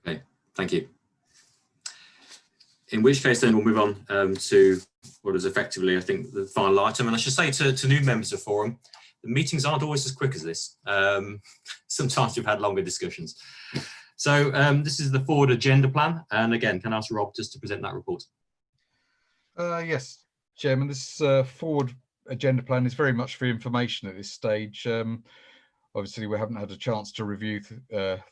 Okay, thank you. In which case then we'll move on to what is effectively, I think, the final item. And I should say to new members of Forum, the meetings aren't always as quick as this. Sometimes we've had longer discussions. So this is the forward agenda plan. And again, can I ask Rob just to present that report? Yes, Chairman, this forward agenda plan is very much for information at this stage. Obviously, we haven't had a chance to review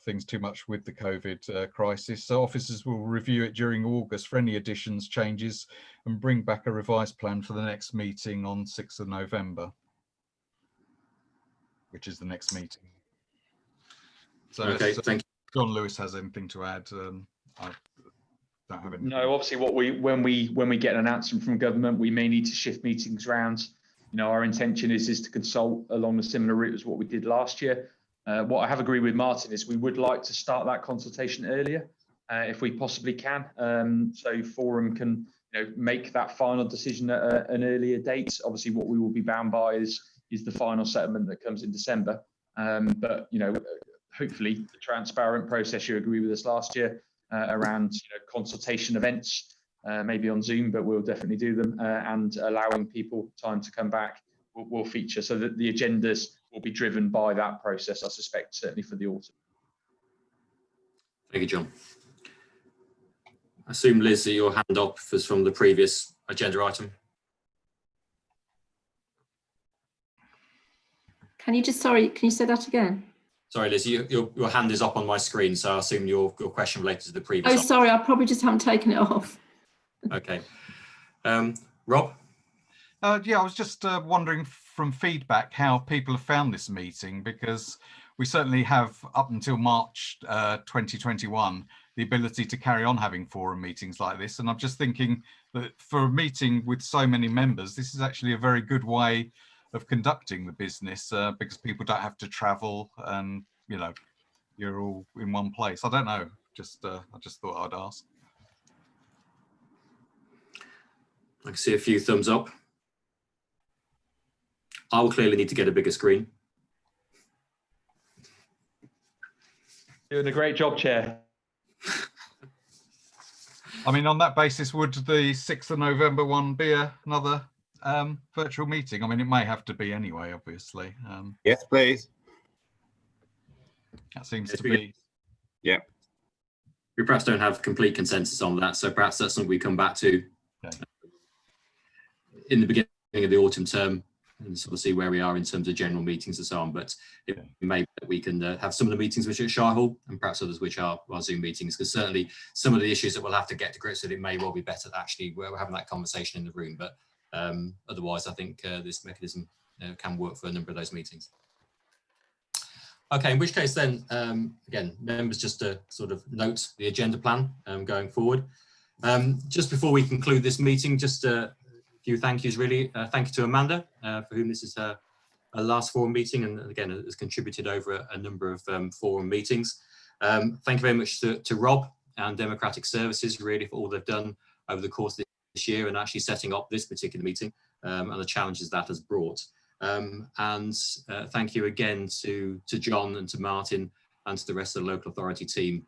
things too much with the COVID crisis. So officers will review it during August for any additions, changes, and bring back a revised plan for the next meeting on 6th of November, which is the next meeting. So okay, thank you. John Lewis has anything to add? I don't have anything. No, obviously, when we get an announcement from government, we may need to shift meetings around. You know, our intention is to consult along a similar route as what we did last year. What I have agreed with Martin is we would like to start that consultation earlier, if we possibly can. So Forum can, you know, make that final decision at an earlier date. Obviously, what we will be bound by is the final settlement that comes in December. But you know, hopefully, the transparent process you agreed with us last year around, you know, consultation events. Maybe on Zoom, but we'll definitely do them, and allowing people time to come back will feature, so that the agendas will be driven by that process, I suspect, certainly for the autumn. Thank you, John. I assume, Liz, that your hand up was from the previous agenda item. Can you say that again? Sorry, Liz, your hand is up on my screen, so I assume your question related to the previous. Oh, sorry, I probably just haven't taken it off. Okay. Rob? Yeah, I was just wondering from feedback how people have found this meeting, because we certainly have up until March 2021 the ability to carry on having forum meetings like this. And I'm just thinking that for a meeting with so many members, this is actually a very good way of conducting the business, because people don't have to travel and, you know, you're all in one place. I don't know, I just thought I'd ask. I can see a few thumbs up. I will clearly need to get a bigger screen. Doing a great job, Chair. I mean, on that basis, would the 6th of November one be another virtual meeting? I mean, it may have to be anyway, obviously. Yes, please. That seems to be. Yeah. We perhaps don't have complete consensus on that, so perhaps that's something we come back to in the beginning of the autumn term, and sort of see where we are in terms of general meetings and so on. But it may be that we can have some of the meetings which are at Shire Hall and perhaps others which are Zoom meetings, because certainly some of the issues that we'll have to get to grips with, it may well be better that actually we're having that conversation in the room. But otherwise, I think this mechanism can work for a number of those meetings. Okay, in which case then, again, members, just to sort of note the agenda plan going forward. Just before we conclude this meeting, just a few thank yous, really. Thank you to Amanda, for whom this is her last forum meeting, and again, has contributed over a number of forum meetings. Thank you very much to Rob and Democratic Services, really, for all they've done over the course of this year and actually setting up this particular meeting and the challenges that has brought. And thank you again to John and to Martin and to the rest of the local authority team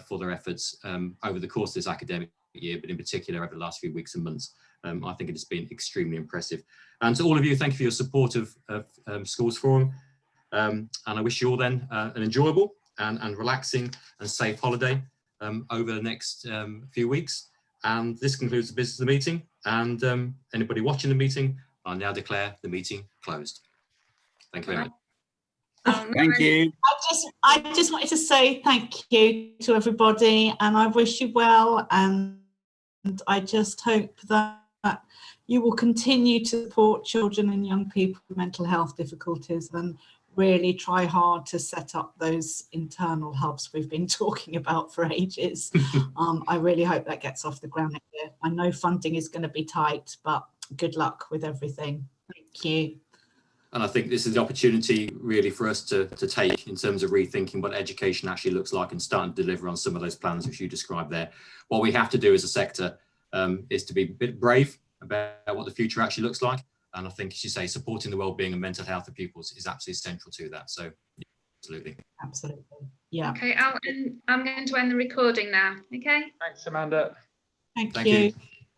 for their efforts over the course of this academic year, but in particular over the last few weeks and months. I think it has been extremely impressive. And to all of you, thank you for your support of Schools Forum. And I wish you all then an enjoyable and relaxing and safe holiday over the next few weeks. And this concludes the business of the meeting. And anybody watching the meeting, I now declare the meeting closed. Thank you very much. Thank you. I just wanted to say thank you to everybody, and I wish you well, and I just hope that you will continue to support children and young people with mental health difficulties and really try hard to set up those internal hubs we've been talking about for ages. I really hope that gets off the ground next year. I know funding is going to be tight, but good luck with everything. Thank you. And I think this is the opportunity really for us to take in terms of rethinking what education actually looks like and starting to deliver on some of those plans which you described there. What we have to do as a sector is to be a bit brave about what the future actually looks like. And I think, as you say, supporting the well-being and mental health of pupils is absolutely central to that. So, absolutely. Absolutely. Yeah. Okay, I'm going to end the recording now. Okay. Thanks, Amanda. Thank Thank you. you.